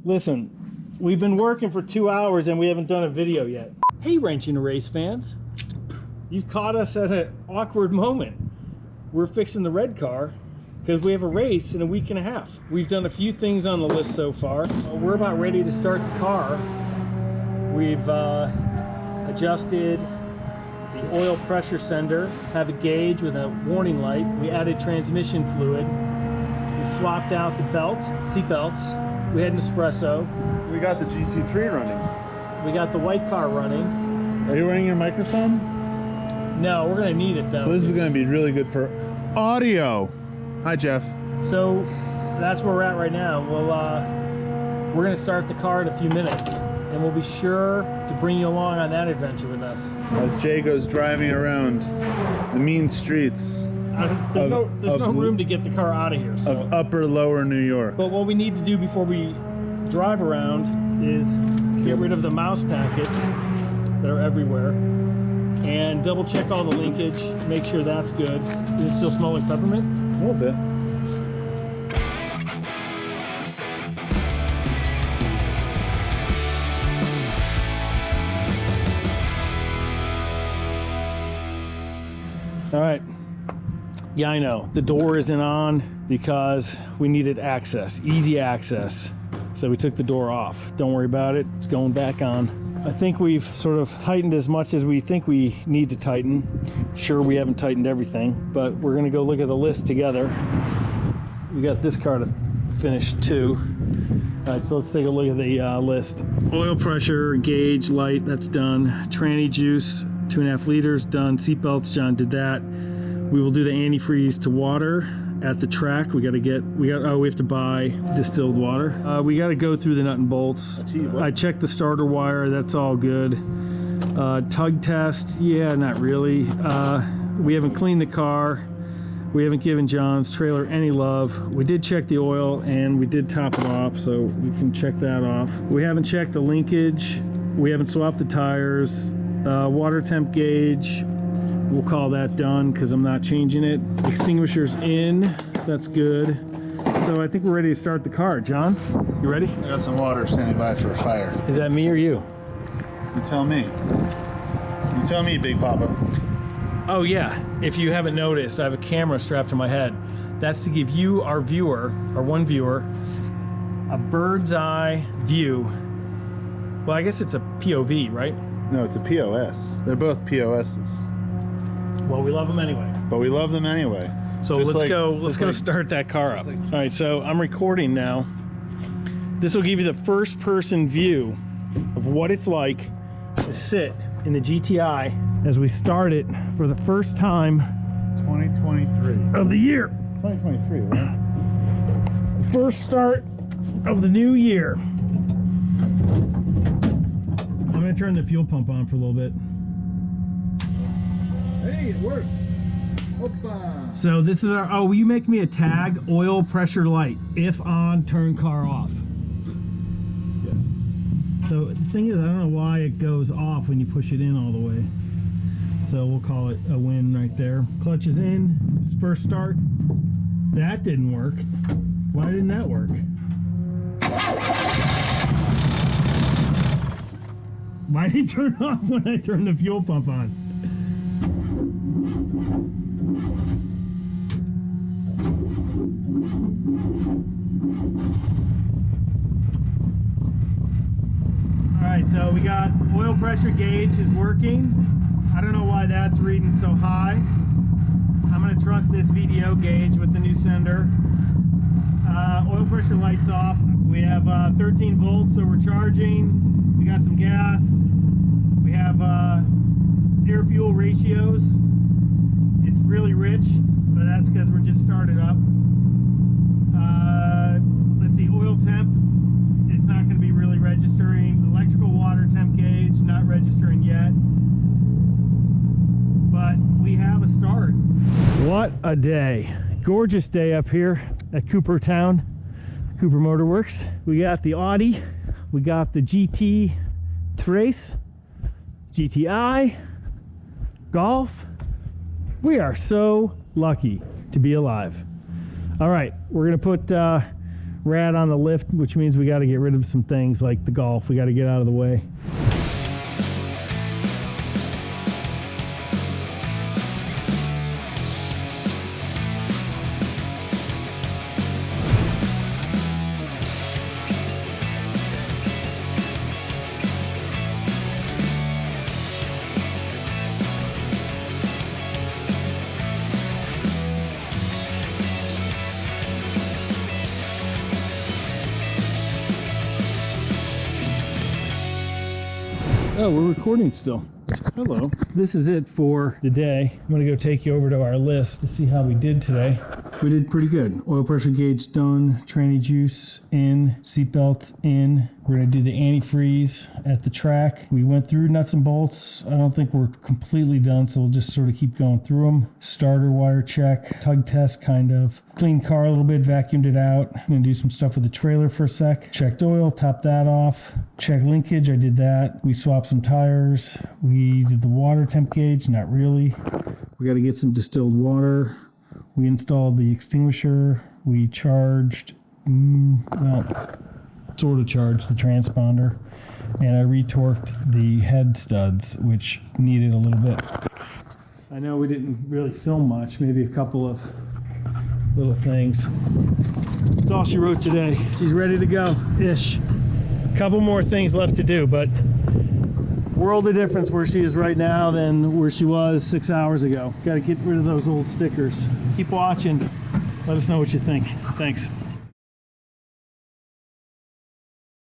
Listen, we've been working for 2 hours and we haven't done a video yet. Hey, Wrenching a Race fans. You've caught us at an awkward moment. We're fixing the red car because we have a race in a week and a half. We've done a few things on the list so far. We're about ready to start the car. We've adjusted the oil pressure sender, have a gauge with a warning light. We added transmission fluid. We swapped out the belt, seat belts. We had an espresso. We got the GT3 running. We got the white car running. Are you running your microphone? No, we're gonna need it though. So this is gonna be really good for audio. Hi, Jeff. So that's where we're at right now. We're gonna start the car in a few minutes, and we'll be sure to bring you along on that adventure with us. As Jay goes driving around the mean streets There's no room to get the car out of here. So. of upper lower New York. But what we need to do before we drive around is get rid of the mouse packets that are everywhere and double check all the linkage, make sure that's good. Does it still smell like peppermint? A little bit. All right. Yeah, I know. The door isn't on because we needed access, easy access. So we took the door off. Don't worry about it. It's going back on. I think we've sort of tightened as much as we think we need to tighten. Sure, we haven't tightened everything, but we're going to go look at the list together. We got this car to finish too. All right, so let's take a look at the list. Oil pressure, gauge, light, that's done. Tranny juice, 2.5 liters, done. Seatbelts, John did that. We will do the antifreeze to water at the track. We have to buy distilled water. We got to go through the nut and bolts. I checked the starter wire, that's all good. Tug test, yeah, not really. We haven't cleaned the car. We haven't given John's trailer any love. We did check the oil and we did top it off, so we can check that off. We haven't checked the linkage. We haven't swapped the tires. Water temp gauge, we'll call that done because I'm not changing it. Extinguishers in, that's good. So I think we're ready to start the car. John, you ready? I got some water standing by for a fire. Is that me or you? You tell me. You tell me, Big Papa. Oh yeah, if you haven't noticed, I have a camera strapped to my head. That's to give you, our viewer, our one viewer, a bird's eye view. Well, I guess it's a POV, right? No, it's a POS. They're both POSs. Well, we love them anyway. But we love them anyway. So let's go start that car up. All right, so I'm recording now. This will give you the first person view of what it's like to sit in the GTI as we start it for the first time 2023 of the year. 2023, right? First start of the new year. I'm gonna turn the fuel pump on for a little bit. Hey, it worked. Opa. So this is our, will you make me a tag? Oil pressure light. If on, turn car off. Yeah. So the thing is, I don't know why it goes off when you push it in all the way. So we'll call it a win right there. Clutch is in, first start. That didn't work. Why didn't that work? Why did it turn off when I turned the fuel pump on? Alright, so we got oil pressure gauge is working. I don't know why that's reading so high. I'm going to trust this VDO gauge with the new sender. Oil pressure lights off. We have 13 volts, so we're charging. We got some gas. We have air-fuel ratios. It's really rich, but that's because we're just started up. Let's see, oil temp. It's not going to be really registering. Electrical water temp gauge, not registering yet. But we have a start. What a day. Gorgeous day up here at Coopertown, Cooper Motor Works. We got the Audi, we got the GT Race, GTI, Golf. We are so lucky to be alive. All right, we're gonna put rat on the lift, which means we got to get rid of some things like the Golf. We got to get out of the way. Oh, we're recording still. Hello. This is it for the day. I'm going to go take you over to our list to see how we did today. We did pretty good. Oil pressure gauge done, tranny juice in, seatbelts in. We're going to do the antifreeze at the track. We went through nuts and bolts. I don't think we're completely done, so we'll just sort of keep going through them. Starter wire check, tug test kind of. Cleaned car a little bit, vacuumed it out. I'm going to do some stuff with the trailer for a sec. Checked oil, topped that off. Checked linkage, I did that. We swapped some tires. We did the water temp gauge, not really. We got to get some distilled water. We installed the extinguisher. We charged, sort of charged the transponder. And I retorqued the head studs, which needed a little bit. I know we didn't really film much, maybe a couple of little things. That's all she wrote today. She's ready to go-ish. Couple more things left to do, but world of difference where she is right now than where she was 6 hours ago. Got to get rid of those old stickers. Keep watching. Let us know what you think. Thanks.